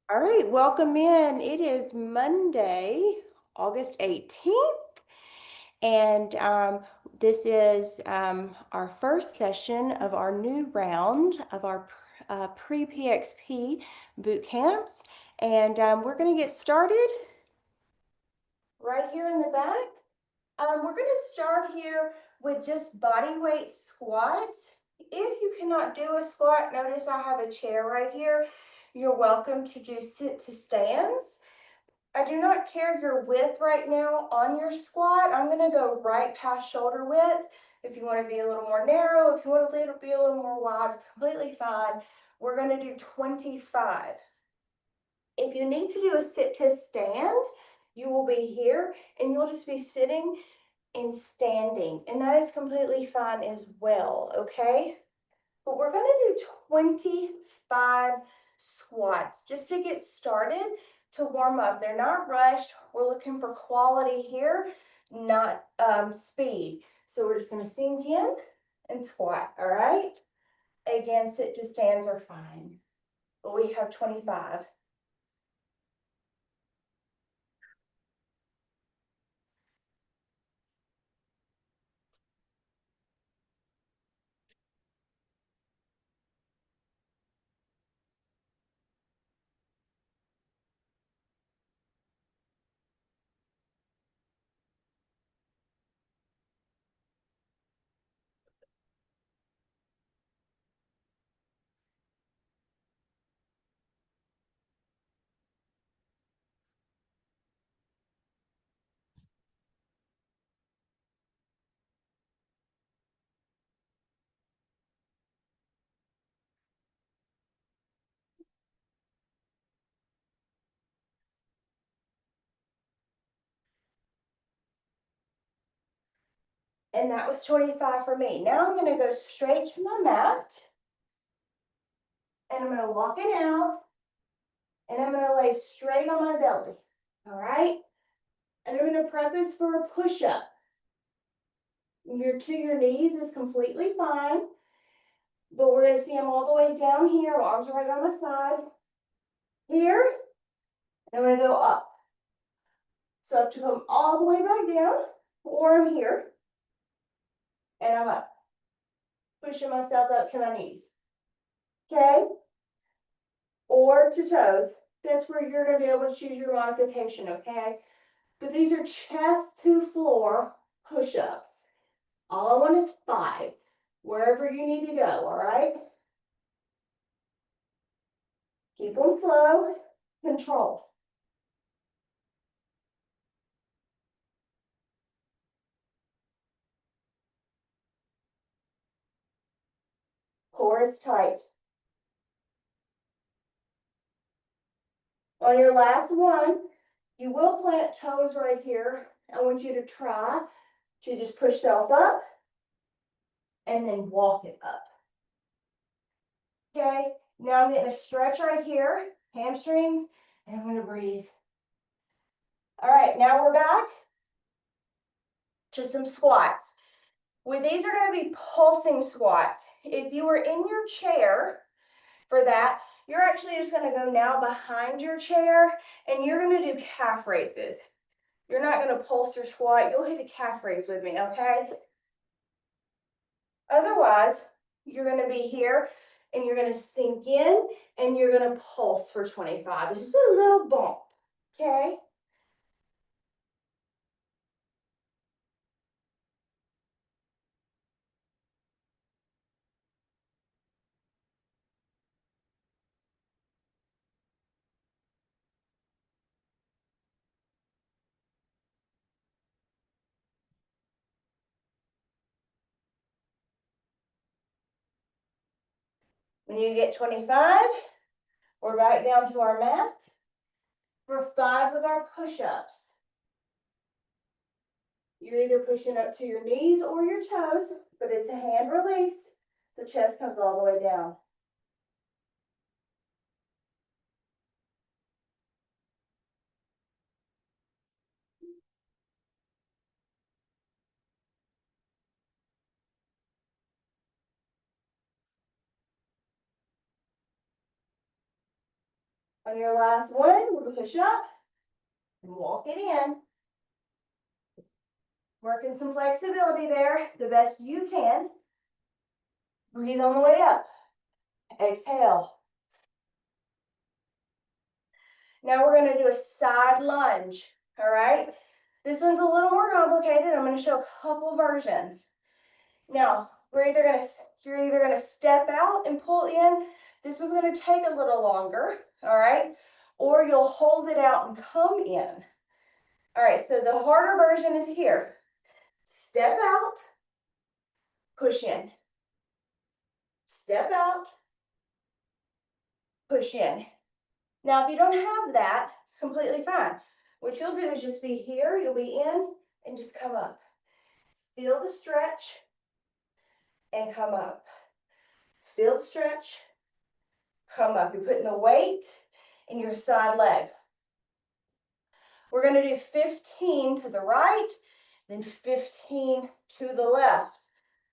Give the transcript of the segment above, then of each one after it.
All right, welcome in. It is Monday, August 18th, and this is our first session of our new round of our pre-PXP boot camps. And we're going to get started right here in the back. We're going to start here with just body weight squats. If you cannot do a squat, notice I have a chair right here. You're welcome to do sit to stands. I do not care your width right now on your squat. I'm going to go right past shoulder width. If you want to be a little more narrow, if you want to be a little more wide, it's completely fine. We're going to do 25. If you need to do a sit to stand, you will be here and you'll just be sitting and standing, and that is completely fine as well, okay? But we're gonna do 25 squats just to get started, to warm up. They're not rushed. We're looking for quality here, not speed. So we're just gonna sink in and squat, all right? Again, sit to stands are fine, but we have 25. And that was 25 for me. Now I'm gonna go straight to my mat, and I'm gonna walk it out, and I'm gonna lay straight on my belly, all right? And I'm gonna preface for a push-up. To your knees is completely fine, but we're gonna see them all the way down here, arms are right by my side. Here, and I'm gonna go up. So I have to come all the way back down, or I'm here, and I'm up. Pushing myself up to my knees, okay? Or to toes. That's where you're gonna be able to choose your modification, okay? But these are chest to floor push-ups. All I want is 5, wherever you need to go, all right? Keep them slow, controlled. Core is tight. On your last one, you will plant toes right here. I want you to try to just push self up and then walk it up. Okay, now I'm getting a stretch right here, hamstrings, and I'm gonna breathe. All right, now we're back to some squats. These are gonna be pulsing squats. If you were in your chair for that, you're actually just gonna go now behind your chair and you're gonna do calf raises. You're not gonna pulse or squat, you'll hit a calf raise with me, okay? Otherwise, you're gonna be here and you're gonna sink in and you're gonna pulse for 25. It's just a little bump, okay? When you get 25, we're back down to our mat for 5 of our push-ups. You're either pushing up to your knees or your toes, but it's a hand release. The chest comes all the way down. On your last one, we're gonna push up and walk it in. Working some flexibility there, the best you can. Breathe on the way up. Exhale. Now we're gonna do a side lunge, all right? This one's a little more complicated. I'm gonna show a couple versions. Now, you're either gonna step out and pull in. This one's gonna take a little longer, all right? Or you'll hold it out and come in. All right, so the harder version is here. Step out, push in. Step out, push in. Now, if you don't have that, it's completely fine. What you'll do is just be here, you'll be in, and just come up. Feel the stretch, and come up. Feel the stretch, come up. You're putting the weight in your side leg. We're gonna do 15 to the right, then 15 to the left,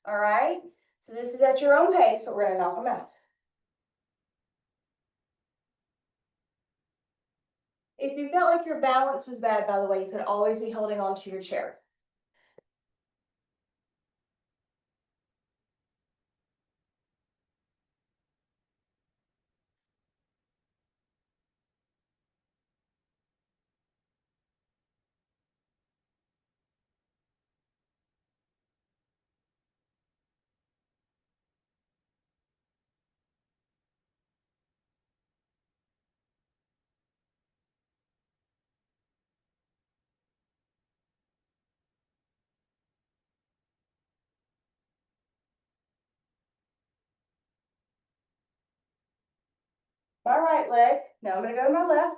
all right? So this is at your own pace, but we're gonna knock them out. If you felt like your balance was bad, by the way, you could always be holding on to your chair. My right leg, now I'm gonna go to my left.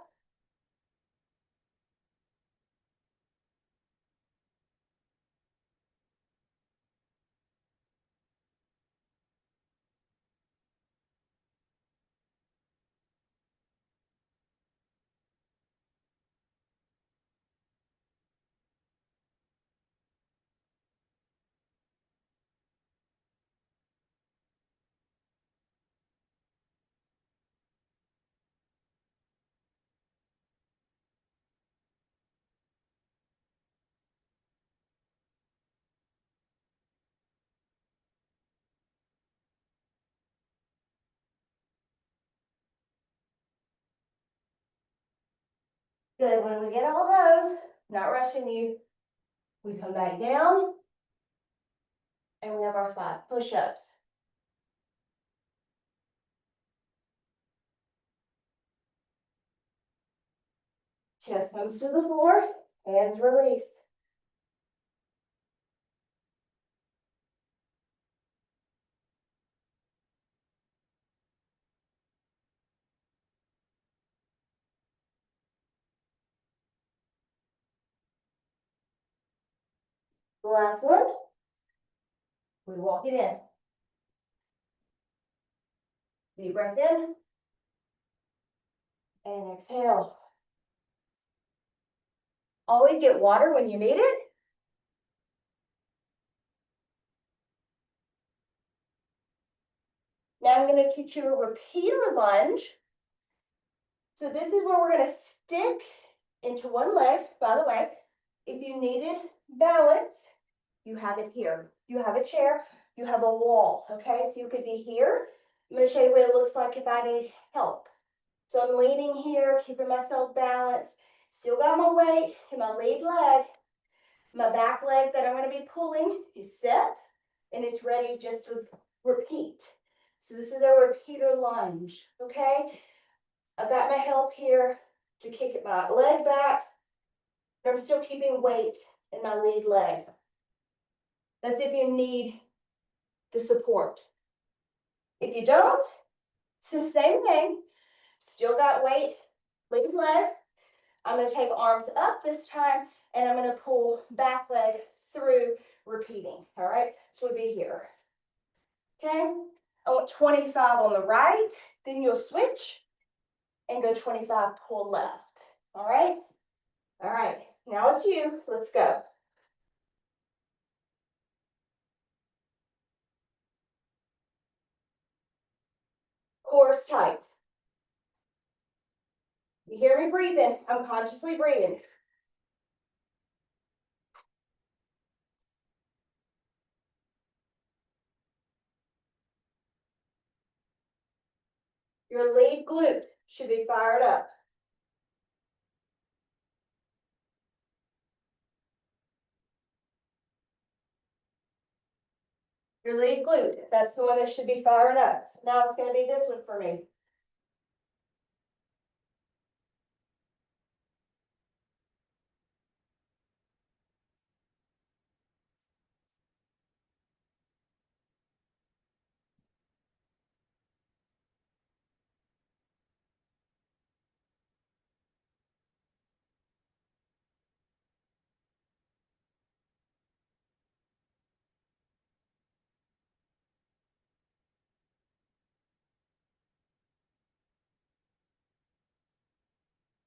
Good, when we get all those, not rushing you, we come back down, and we have our 5 push-ups. Chest comes to the floor, hands release. The last one, we walk it in. Deep breath in, and exhale. Always get water when you need it. Now I'm going to teach you a repeater lunge. So this is where we're going to stick into one leg. By the way, if you needed balance, you have it here. You have a chair, you have a wall, okay? So you could be here. I'm going to show you what it looks like if I need help. So I'm leaning here, keeping myself balanced. Still got my weight in my lead leg. My back leg that I'm going to be pulling is set, and it's ready just to repeat. So this is a repeater lunge, okay? I've got my help here to kick my leg back, but I'm still keeping weight in my lead leg. That's if you need the support. If you don't, it's the same thing. Still got weight, lead leg. I'm going to take arms up this time, and I'm going to pull back leg through, repeating. All right, so we'll be here. Okay, I want 25 on the right, then you'll switch and go 25, pull left. All right, now it's you. Let's go. Core is tight. You hear me breathing? I'm consciously breathing. Your lead glute should be fired up. Your lead glute, that's the one that should be firing up. So now it's going to be this one for me.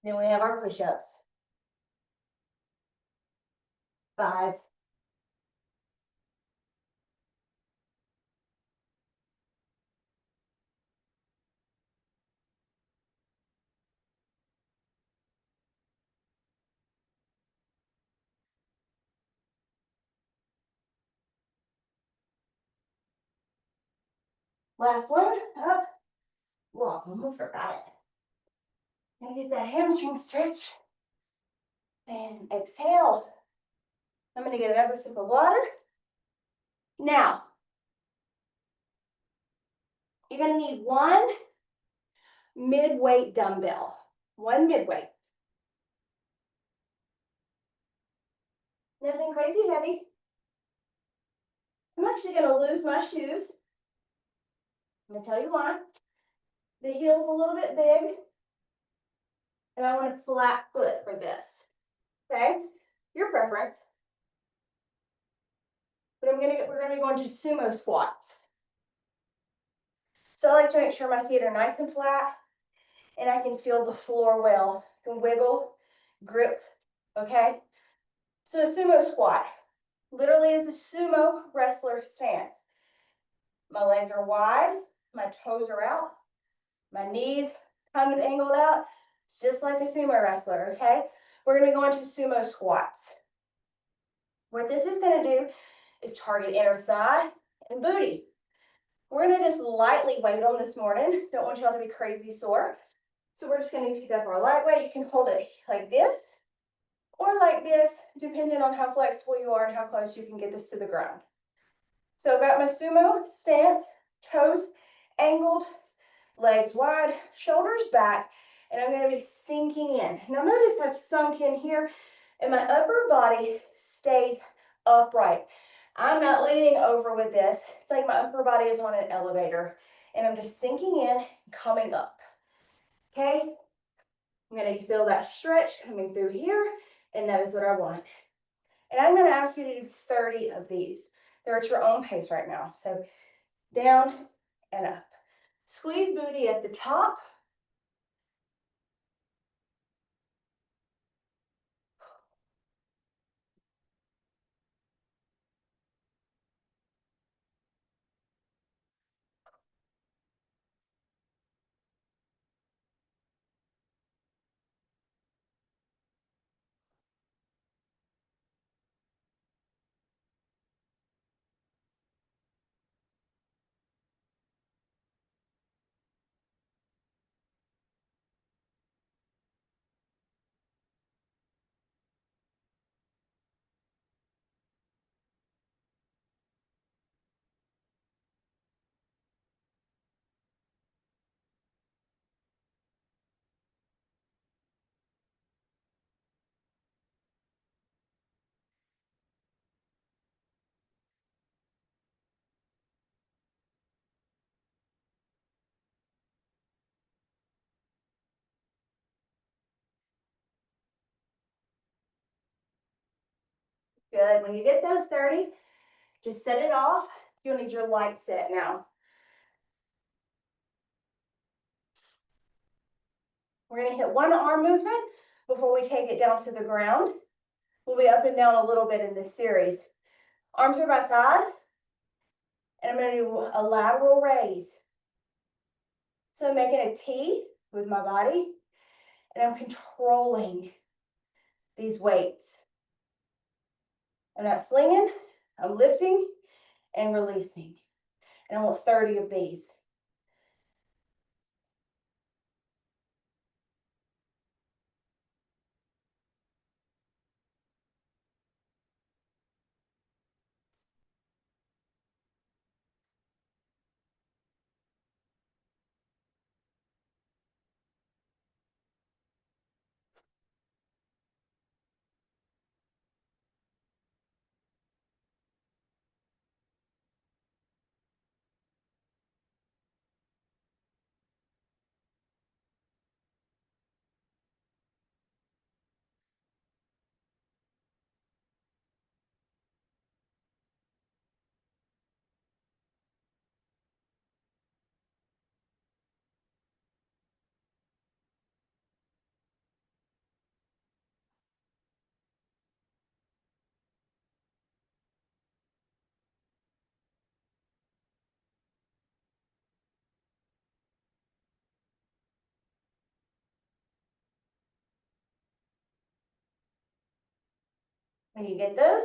Then we have our push-ups. 5. Last one, up, walk, almost forgot it. Gonna get that hamstring stretch. And exhale. I'm gonna get another sip of water. Now, you're gonna need one mid-weight dumbbell. One mid-weight. Nothing crazy heavy. I'm actually gonna lose my shoes. I'm gonna tell you why. The heel's a little bit big, and I want a flat foot for this. Okay, your preference. But we're gonna be going to sumo squats. So I like to make sure my feet are nice and flat, and I can feel the floor well. I can wiggle, grip. Okay. So a sumo squat literally is a sumo wrestler stance. My legs are wide, my toes are out, my knees kind of angled out. It's just like a sumo wrestler, okay? We're gonna go into sumo squats. What this is gonna do is target inner thigh and booty. We're gonna just lightly weight on this morning. Don't want y'all to be crazy sore. So we're just gonna pick up our light weight. You can hold it like this or like this, depending on how flexible you are and how close you can get this to the ground. So I've got my sumo stance, toes angled, legs wide, shoulders back, and I'm going to be sinking in. Now notice I've sunk in here and my upper body stays upright. I'm not leaning over with this. It's like my upper body is on an elevator and I'm just sinking in, coming up. Okay? I'm going to feel that stretch coming through here, and that is what I want. And I'm going to ask you to do 30 of these. They're at your own pace right now. So down and up. Squeeze booty at the top. Good. When you get those 30, just set it off. You'll need your light set now. We're going to hit one arm movement before we take it down to the ground. We'll be up and down a little bit in this series. Arms are by side, and I'm going to do a lateral raise. So I'm making a T with my body, and I'm controlling these weights. I'm not slinging, I'm lifting and releasing. And I want 30 of these. When you get those,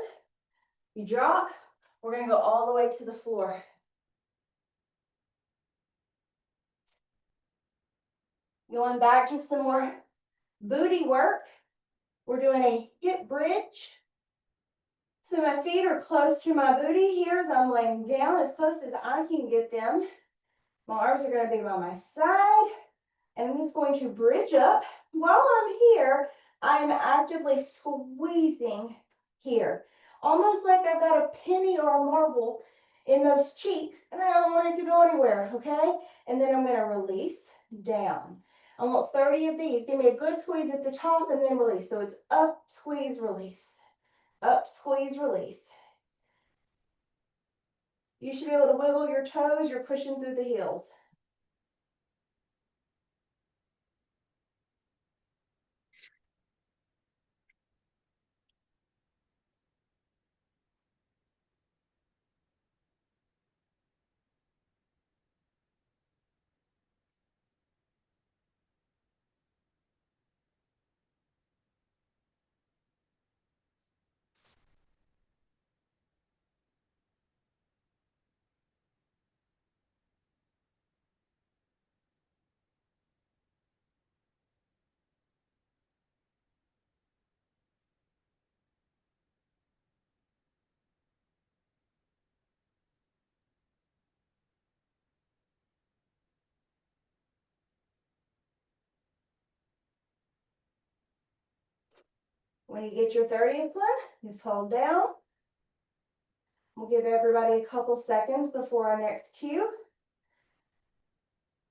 you drop. We're gonna go all the way to the floor. Going back to some more booty work. We're doing a hip bridge. So my feet are close to my booty here as I'm laying down as close as I can get them. My arms are going to be by my side. And I'm just going to bridge up. While I'm here, I'm actively squeezing here. Almost like I've got a penny or a marble in those cheeks and I don't want it to go anywhere, okay? And then I'm going to release down. I want 30 of these. Give me a good squeeze at the top and then release. So it's up, squeeze, release. Up, squeeze, release. You should be able to wiggle your toes. You're pushing through the heels. When you get your 30th one, just hold down. We'll give everybody a couple seconds before our next cue.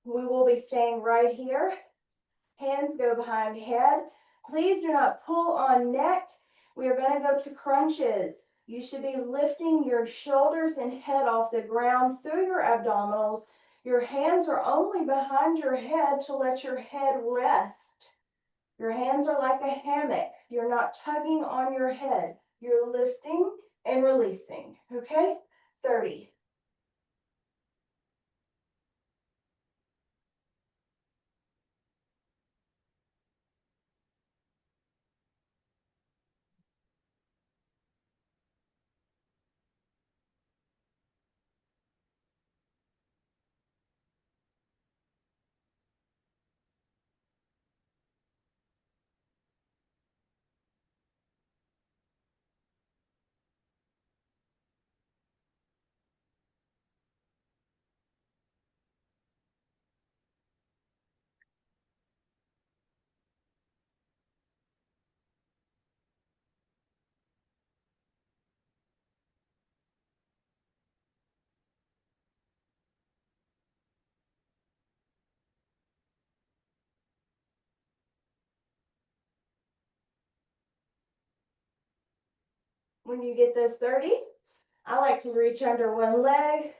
We will be staying right here. Hands go behind head. Please do not pull on neck. We are going to go to crunches. You should be lifting your shoulders and head off the ground through your abdominals. Your hands are only behind your head to let your head rest. Your hands are like a hammock. You're not tugging on your head. You're lifting and releasing, okay? 30. When you get those 30, I like to reach under one leg,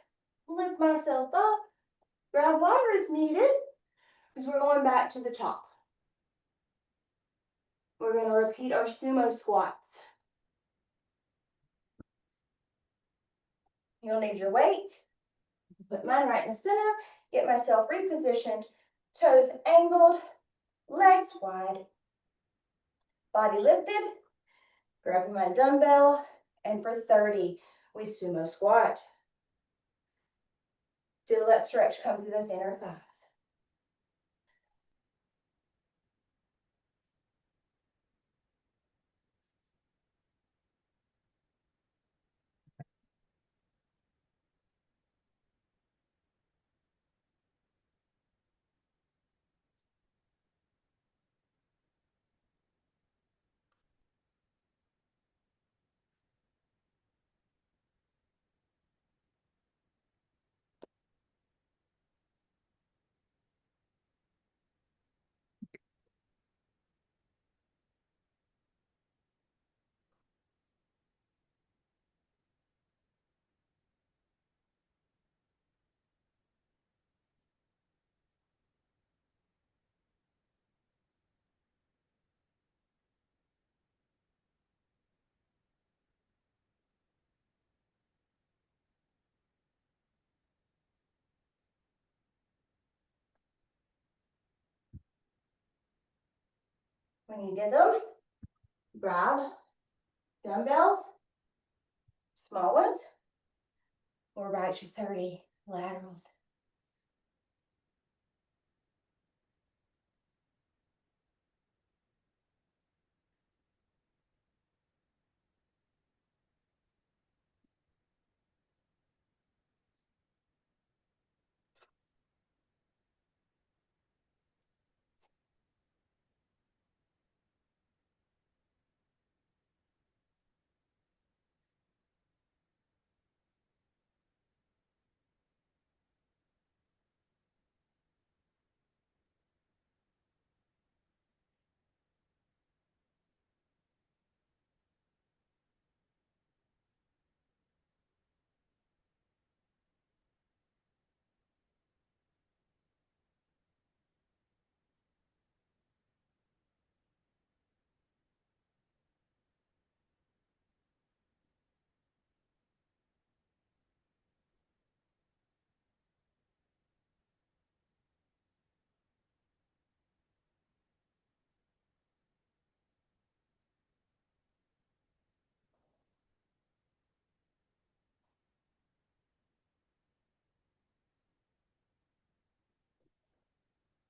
lift myself up, grab water if needed, because we're going back to the top. We're going to repeat our sumo squats. You'll need your weight. Put mine right in the center, get myself repositioned, toes angled, legs wide, body lifted, grabbing my dumbbell, and for 30, we sumo squat. Feel that stretch come through those inner thighs. When you get them, grab dumbbells, small ones, or right to 30 laterals.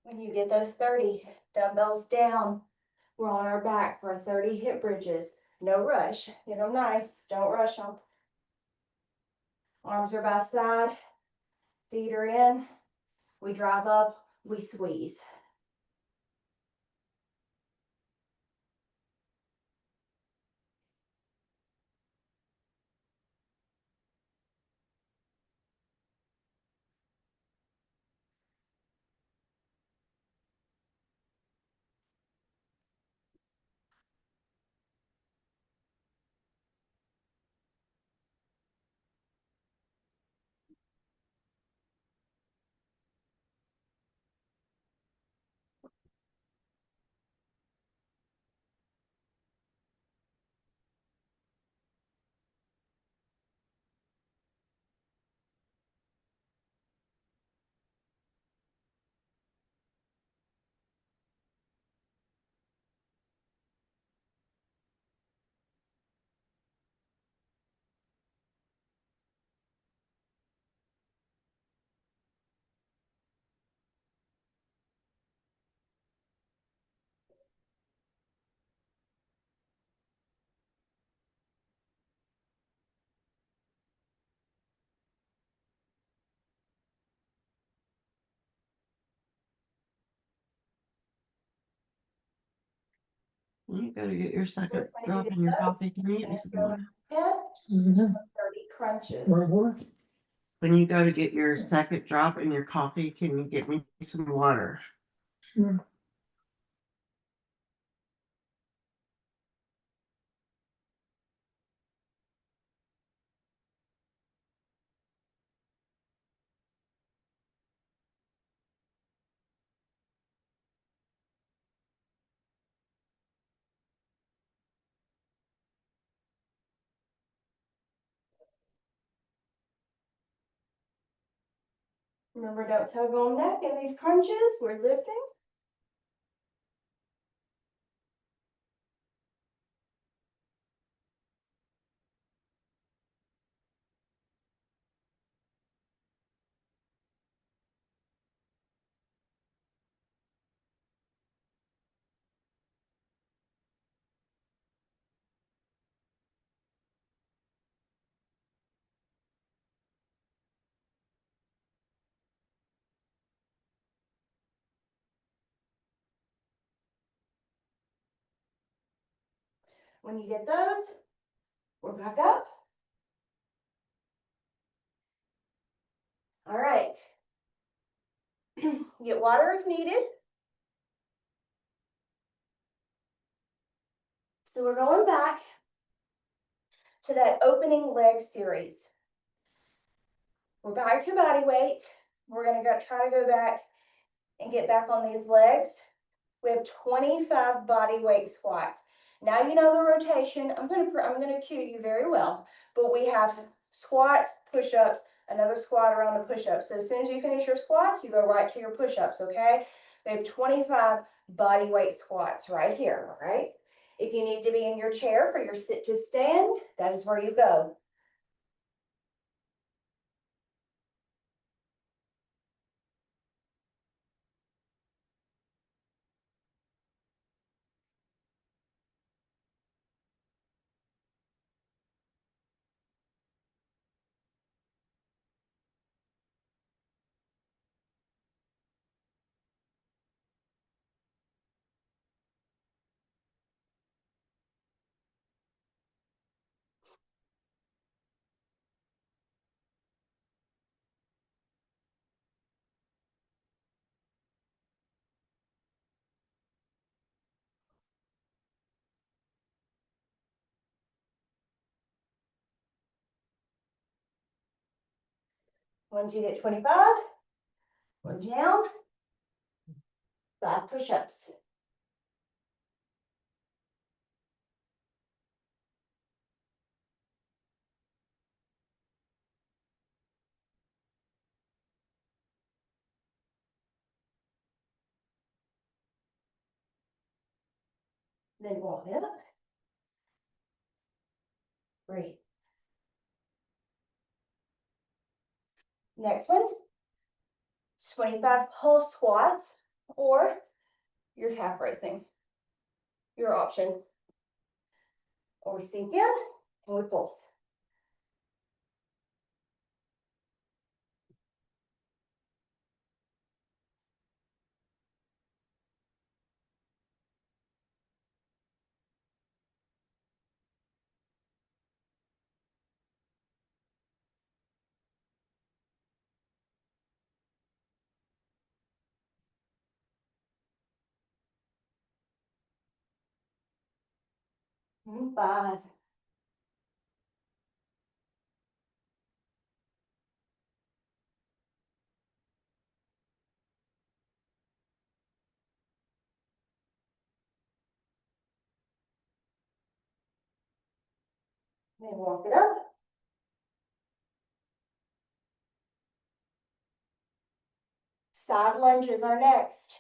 When you get those 30 dumbbells down, we're on our back for 30 hip bridges. No rush. Get them nice. Don't rush them. Arms are by side. Feet are in. We drive up. We squeeze. You gotta get your second First, once you drop get in your those, coffee. Can you get me and some throw water? head, 30 crunches. When you go to get your second drop in your coffee, can you get me some water? Remember, don't tug on neck in these crunches. We're lifting. When you get those, we're back up. All right. Get water if needed. So we're going back to that opening leg series. We're back to body weight. We're gonna try to go back and get back on these legs. We have 25 body weight squats. Now you know the rotation. I'm gonna cue you very well, but we have squats, push-ups, another squat around the push-ups. So as soon as you finish your squats, you go right to your push-ups, okay? We have 25 body weight squats right here, all right? If you need to be in your chair for your sit to stand, that is where you go. Once you get 25, we're down, 5 push-ups. Then walk it up. Breathe. Next one, 25 pulse squats, or your calf raising. Your option. Or we sink in and we pulse. And 5. Then walk it up. Side lunges are next.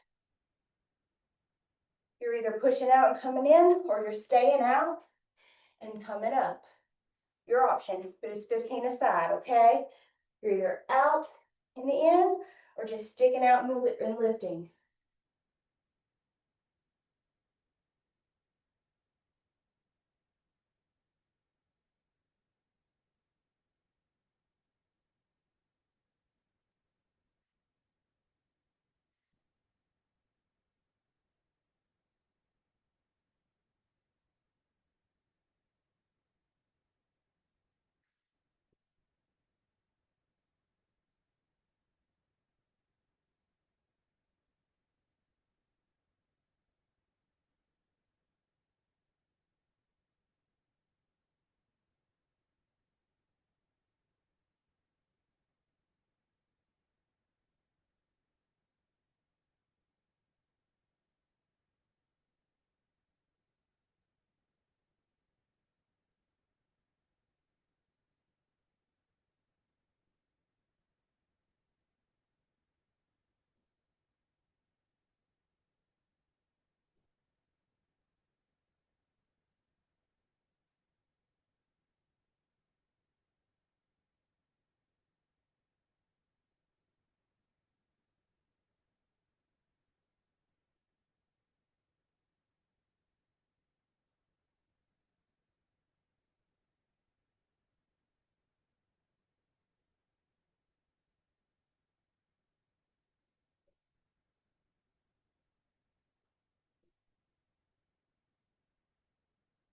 You're either pushing out and coming in, or you're staying out and coming up. Your option, but it's 15 a side, okay? You're either out in the end, or just sticking out and lifting.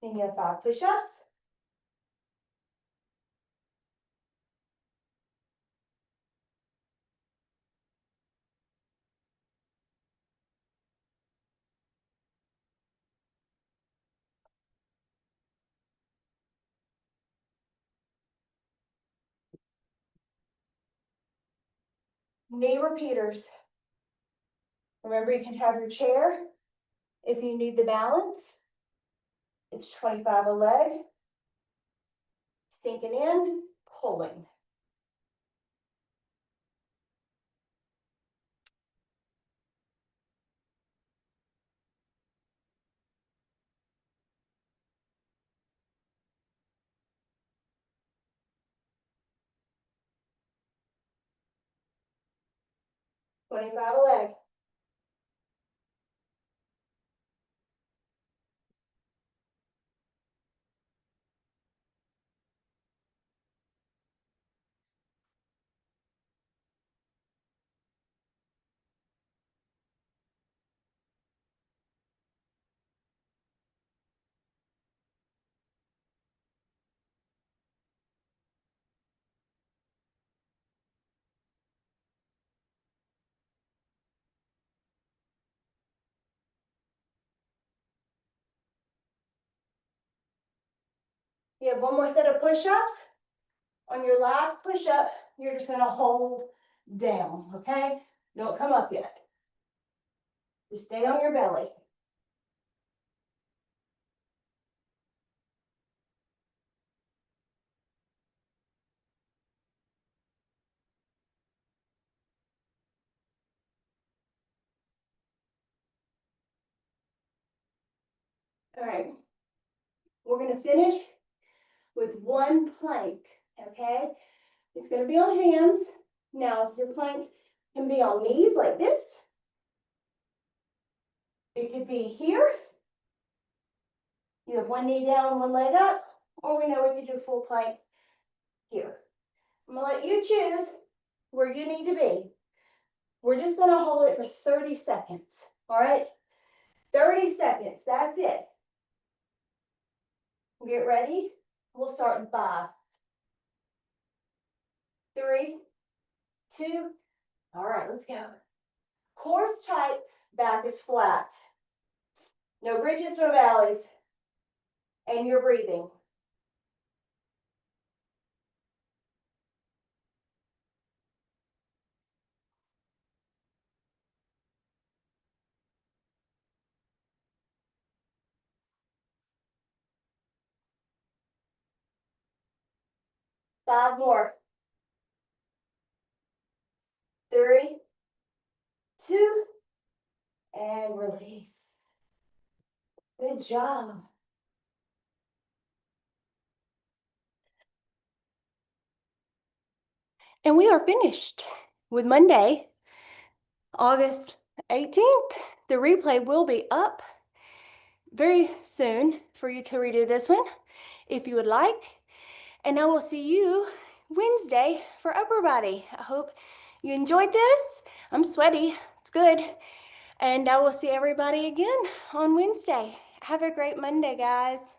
Then you have 5 push-ups. Knee repeaters. Remember, you can have your chair if you need the balance. It's 25 a leg. Sinking in, pulling. $25 a leg. You have one more set of push-ups. On your last push-up, you're just gonna hold down, okay? Don't come up yet. Just stay on your belly. All right, we're gonna finish with one plank, okay? It's gonna be on hands. Now, your plank can be on knees like this. It could be here. You have one knee down, one leg up, or we know we could do full plank here. I'm gonna let you choose where you need to be. We're just gonna hold it for 30 seconds, all right? 30 seconds, that's it. Get ready. We'll start in 5, 3, 2. All right, let's go. Core's tight, back is flat. No bridges or valleys. And you're breathing. Five more. 3, 2, and release. Good job. And we are finished with Monday, August 18th. The replay will be up very soon for you to redo this one if you would like. And I will see you Wednesday for upper body. I hope you enjoyed this. I'm sweaty. It's good. And I will see everybody again on Wednesday. Have a great Monday, guys.